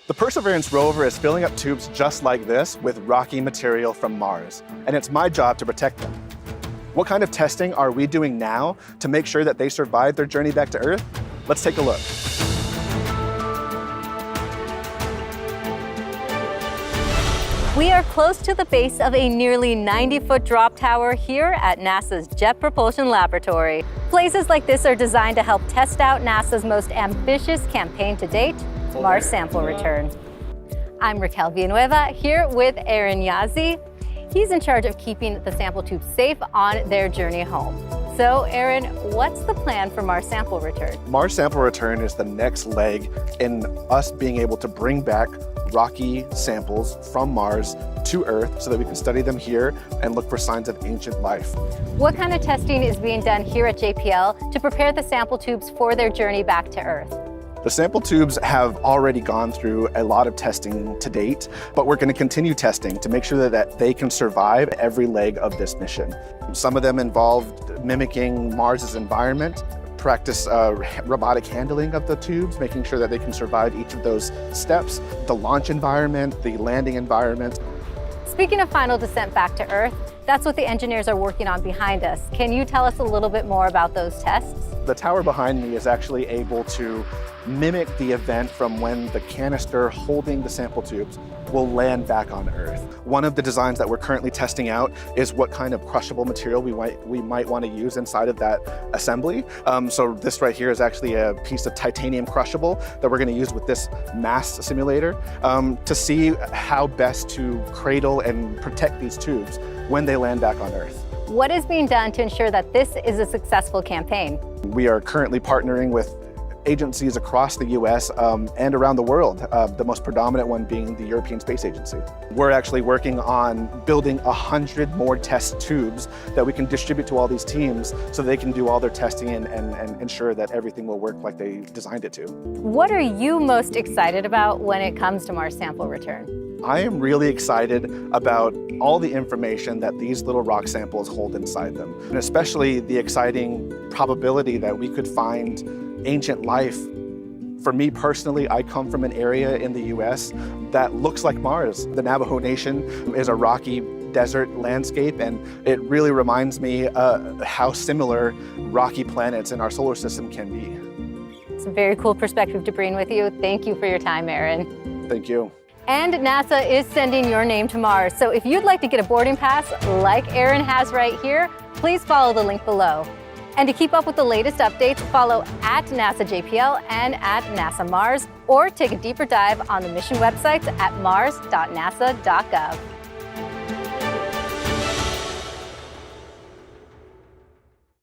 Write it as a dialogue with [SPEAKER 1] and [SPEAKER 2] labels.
[SPEAKER 1] The Perseverance rover is filling up tubes just like this with rocky material from Mars, and it's my job to protect them. What kind of testing are we doing now to make sure that they survive their journey back to Earth? Let's take a look.
[SPEAKER 2] We are close to the base of a nearly 90-foot drop tower here at NASA's Jet Propulsion Laboratory. Places like this are designed to help test out NASA's most ambitious campaign to date, Mars sample return. I'm Raquel Villanueva here with Aaron Yazzie. He's in charge of keeping the sample tubes safe on their journey home. So, Aaron, what's the plan for Mars sample return?
[SPEAKER 1] Mars sample return is the next leg in us being able to bring back rocky samples from Mars to Earth so that we can study them here and look for signs of ancient life.
[SPEAKER 2] What kind of testing is being done here at JPL to prepare the sample tubes for their journey back to Earth?
[SPEAKER 1] The sample tubes have already gone through a lot of testing to date, but we're going to continue testing to make sure that they can survive every leg of this mission. Some of them involved mimicking Mars's environment, practice robotic handling of the tubes, making sure that they can survive each of those steps, the launch environment, the landing environment.
[SPEAKER 2] Speaking of final descent back to Earth, that's what the engineers are working on behind us. Can you tell us a little bit more about those tests?
[SPEAKER 1] The tower behind me is actually able to mimic the event from when the canister holding the sample tubes will land back on Earth. One of the designs that we're currently testing out is what kind of crushable material we might want to use inside of that assembly. So this right here is actually a piece of titanium crushable that we're going to use with this mass simulator to see how best to cradle and protect these tubes when they land back on Earth.
[SPEAKER 2] What is being done to ensure that this is a successful campaign?
[SPEAKER 1] We are currently partnering with agencies across the US and around the world, the most predominant one being the European Space Agency. We're actually working on building 100 more test tubes that we can distribute to all these teams so they can do all their testing and ensure that everything will work like they designed it to.
[SPEAKER 2] What are you most excited about when it comes to Mars sample return?
[SPEAKER 1] I am really excited about all the information that these little rock samples hold inside them, and especially the exciting probability that we could find ancient life. For me personally, I come from an area in the US that looks like Mars. The Navajo Nation is a rocky desert landscape, and it really reminds me how similar rocky planets in our solar system can be.
[SPEAKER 2] It's a very cool perspective to bring with you. Thank you for your time, Aaron.
[SPEAKER 1] Thank you.
[SPEAKER 2] And NASA is sending your name to Mars. So if you'd like to get a boarding pass like Aaron has right here, please follow the link below. And to keep up with the latest updates, follow at NASA JPL and at NASA Mars, or take a deeper dive on the mission websites at mars.nasa.gov.